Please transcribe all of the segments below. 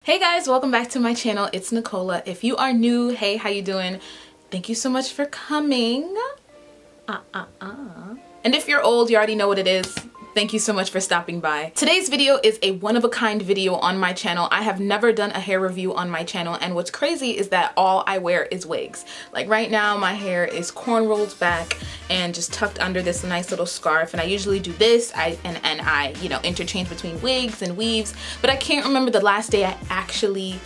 Hey guys, welcome back to my channel. It's Nicola. If you are new, hey, how you doing? Thank you so much for coming. And if you're old, you already know what it is. Thank you so much for stopping by. Today's video is a one-of-a-kind video on my channel. I have never done a hair review on my channel, and what's crazy is that all I wear is wigs. Like right now, my hair is corn rolled back and just tucked under this nice little scarf, and I usually do this I interchange between wigs and weaves, but I can't remember the last day I actually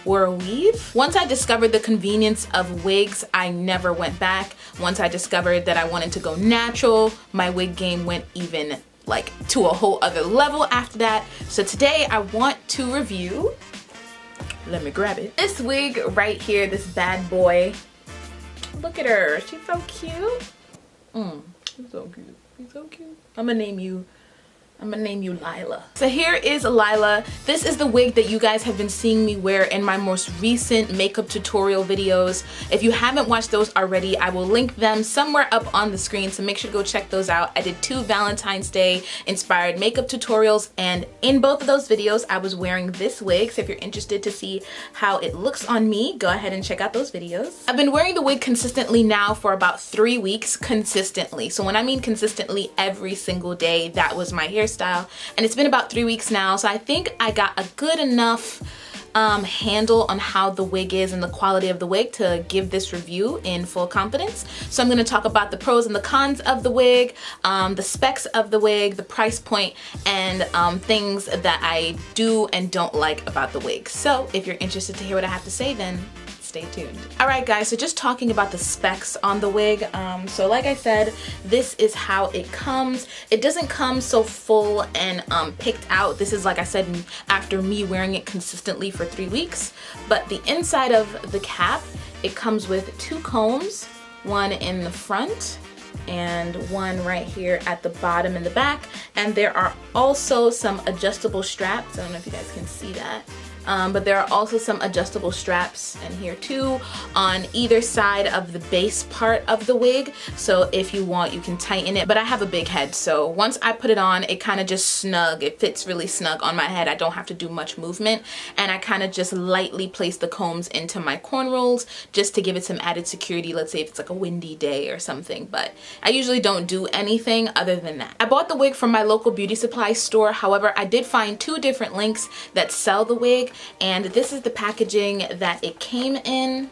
wore a weave. Once I discovered the convenience of wigs, I never went back. Once I discovered that I wanted to go natural, my wig game went even like to a whole other level after that. So today I want to review, let me grab it, this wig right here, this bad boy. Look at her, she's so cute. She's so cute, she's so cute. I'm gonna name you Lila. So here is Lila. This is the wig that you guys have been seeing me wear in my most recent makeup tutorial videos. If you haven't watched those already, I will link them somewhere up on the screen, so make sure to go check those out. I did 2 Valentine's Day inspired makeup tutorials, and in both of those videos I was wearing this wig. So if you're interested to see how it looks on me, go ahead and check out those videos. I've been wearing the wig consistently now for about 3 weeks consistently. So when I mean consistently, every single day, that was my hairstyle. And it's been about 3 weeks now, so I think I got a good enough handle on how the wig is and the quality of the wig to give this review in full confidence. So I'm going to talk about the pros and the cons of the wig, the specs of the wig, the price point, and things that I do and don't like about the wig. So if you're interested to hear what I have to say, then stay tuned. Alright guys, so just talking about the specs on the wig. So like I said, this is how it comes. It doesn't come so full and picked out. This is, like I said, after me wearing it consistently for 3 weeks. But the inside of the cap, it comes with 2 combs, one in the front and one right here at the bottom in the back. And there are also some adjustable straps. I don't know if you guys can see that. But there are also some adjustable straps in here too on either side of the base part of the wig. So if you want, you can tighten it. But I have a big head, so once I put it on, it kind of just snug. It fits really snug on my head. I don't have to do much movement, and I kind of just lightly place the combs into my corn rolls just to give it some added security. Let's say if it's like a windy day or something, but I usually don't do anything other than that. I bought the wig from my local beauty supply store. However, I did find 2 different links that sell the wig, and this is the packaging that it came in.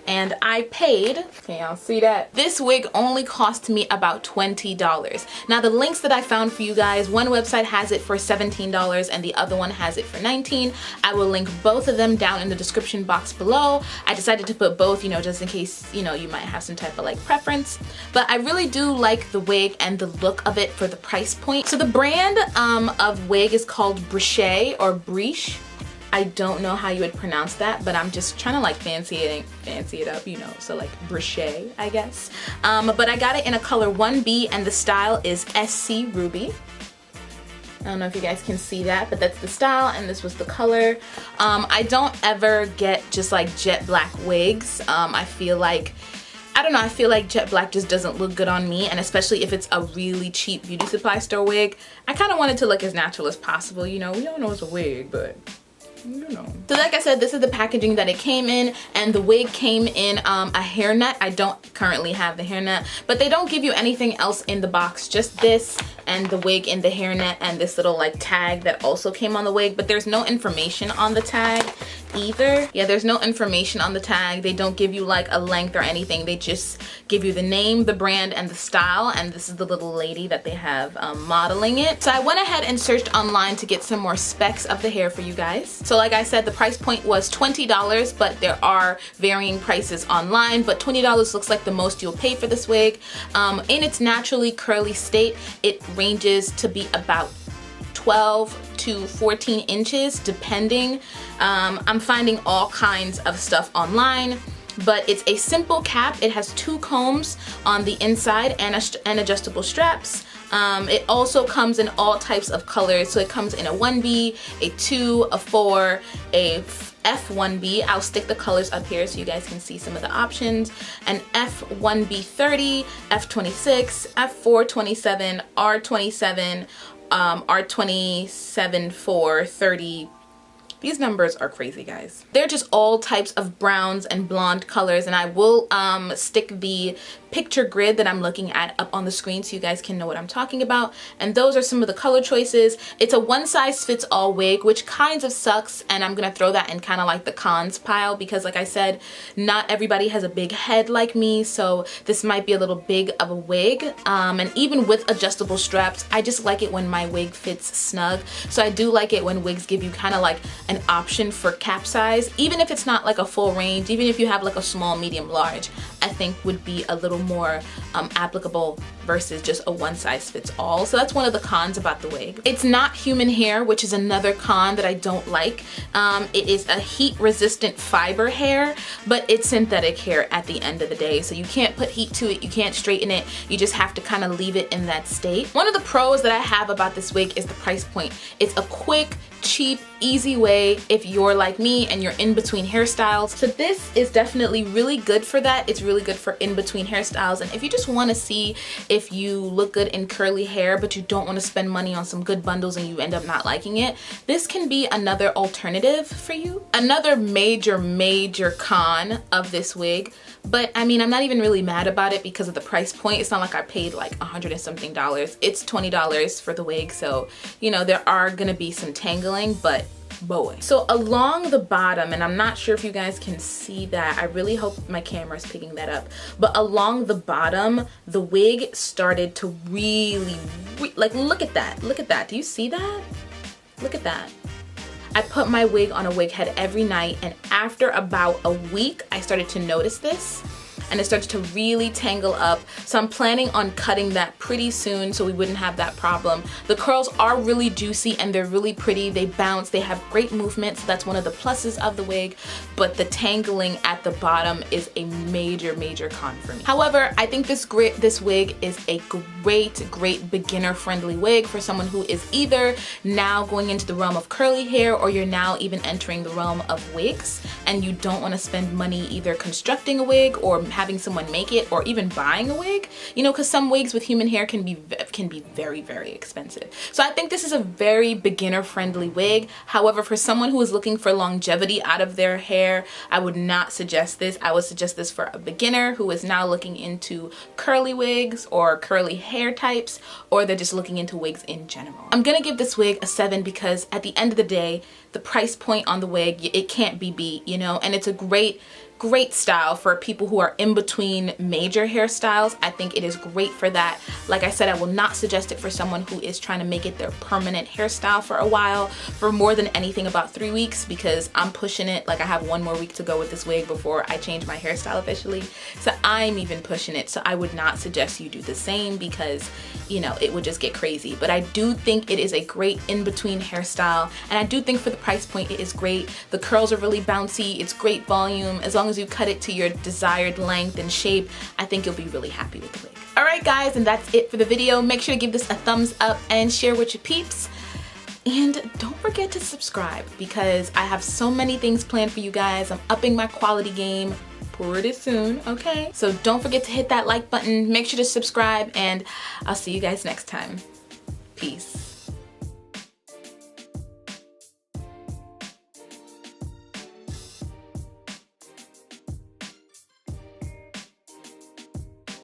And I paid, can y'all see that? This wig only cost me about $20. Now the links that I found for you guys, one website has it for $17 and the other one has it for $19. I will link both of them down in the description box below. I decided to put both, just in case, you might have some type of like preference. But I really do like the wig and the look of it for the price point. So the brand of wig is called Breshe or Breshe. I don't know how you would pronounce that, but I'm just trying to like fancy it up, so like Breshe, I guess. But I got it in a color 1B, and the style is SC Ruby. I don't know if you guys can see that, but that's the style, and this was the color. I don't ever get just like jet black wigs. I feel like jet black just doesn't look good on me, and especially if it's a really cheap beauty supply store wig. I kind of want it to look as natural as possible. We all know it's a wig, but So like I said, this is the packaging that it came in, and the wig came in a hairnet. I don't currently have the hairnet, but they don't give you anything else in the box, just this and the wig in the hairnet and this little like tag that also came on the wig, but there's no information on the tag either. Yeah, there's no information on the tag. They don't give you like a length or anything. They just give you the name, the brand, and the style, and this is the little lady that they have modeling it. So I went ahead and searched online to get some more specs of the hair for you guys. So like I said, the price point was $20, but there are varying prices online, but $20 looks like the most you'll pay for this wig. In its naturally curly state, it ranges to be about 12 to 14 inches depending. I'm finding all kinds of stuff online, but it's a simple cap. It has 2 combs on the inside and adjustable straps. It also comes in all types of colors, so it comes in a 1B, a 2, a 4, a F1B. I'll stick the colors up here so you guys can see some of the options. An F1B30, F26, F427, R27, R27 for 30 These numbers are crazy, guys. They're just all types of browns and blonde colors, and I will stick the picture grid that I'm looking at up on the screen so you guys can know what I'm talking about. And those are some of the color choices. It's a one-size-fits-all wig, which kind of sucks, and I'm gonna throw that in kind of like the cons pile because, like I said, not everybody has a big head like me, so this might be a little big of a wig. And even with adjustable straps, I just like it when my wig fits snug. So I do like it when wigs give you kind of like an option for cap size, even if it's not like a full range, even if you have like a small, medium, large, I think would be a little more applicable versus just a one-size-fits-all. So that's one of the cons about the wig. It's not human hair, which is another con that I don't like. It is a heat-resistant fiber hair, but it's synthetic hair at the end of the day. So you can't put heat to it, you can't straighten it, you just have to kind of leave it in that state. One of the pros that I have about this wig is the price point. It's a quick, cheap, easy way if you're like me and you're in between hairstyles. So this is definitely really good for that. It's really good for in between hairstyles, and if you just want to see if you look good in curly hair but you don't want to spend money on some good bundles and you end up not liking it, this can be another alternative for you. Another major con of this wig, but I mean, I'm not even really mad about it because of the price point. It's not like I paid like $100 and something. It's $20 for the wig, so you know there are gonna be some tangling, but boy. So along the bottom, and I'm not sure if you guys can see that, I really hope my camera's picking that up, but along the bottom, the wig started to really, like, look at that. Do you see that? Look at that. I put my wig on a wig head every night, and after about a week, I started to notice this, and it started to really tangle up. So I'm planning on cutting that pretty soon so we wouldn't have that problem. The curls are really juicy and they're really pretty. They bounce, they have great movement, so that's one of the pluses of the wig, but the tangling at the bottom is a major con for me. However, I think this wig is a great beginner-friendly wig for someone who is either now going into the realm of curly hair or you're now even entering the realm of wigs and you don't want to spend money either constructing a wig or having someone make it or even buying a wig, you know, because some wigs with human hair can be very expensive. So I think this is a very beginner-friendly wig. However, for someone who is looking for longevity out of their hair, I would not suggest this. I would suggest this for a beginner who is now looking into curly wigs or curly hair types, or they're just looking into wigs in general. I'm gonna give this wig a 7 because at the end of the day, the price point on the wig, it can't be beat, you know, and it's a great style for people who are in between major hairstyles. I think it is great for that. Like I said, I will not suggest it for someone who is trying to make it their permanent hairstyle for a while, for more than anything about 3 weeks, because I'm pushing it. Like I have 1 more week to go with this wig before I change my hairstyle officially. So I'm even pushing it. So I would not suggest you do the same because, you know, it would just get crazy. But I do think it is a great in-between hairstyle, and I do think for the price point it is great. The curls are really bouncy, it's great volume. As long as you cut it to your desired length and shape, I think you'll be really happy with the wig. Alright guys, and that's it for the video. Make sure to give this a thumbs up and share with your peeps. And don't forget to subscribe because I have so many things planned for you guys. I'm upping my quality game pretty soon, okay? So don't forget to hit that like button, make sure to subscribe, and I'll see you guys next time. Peace.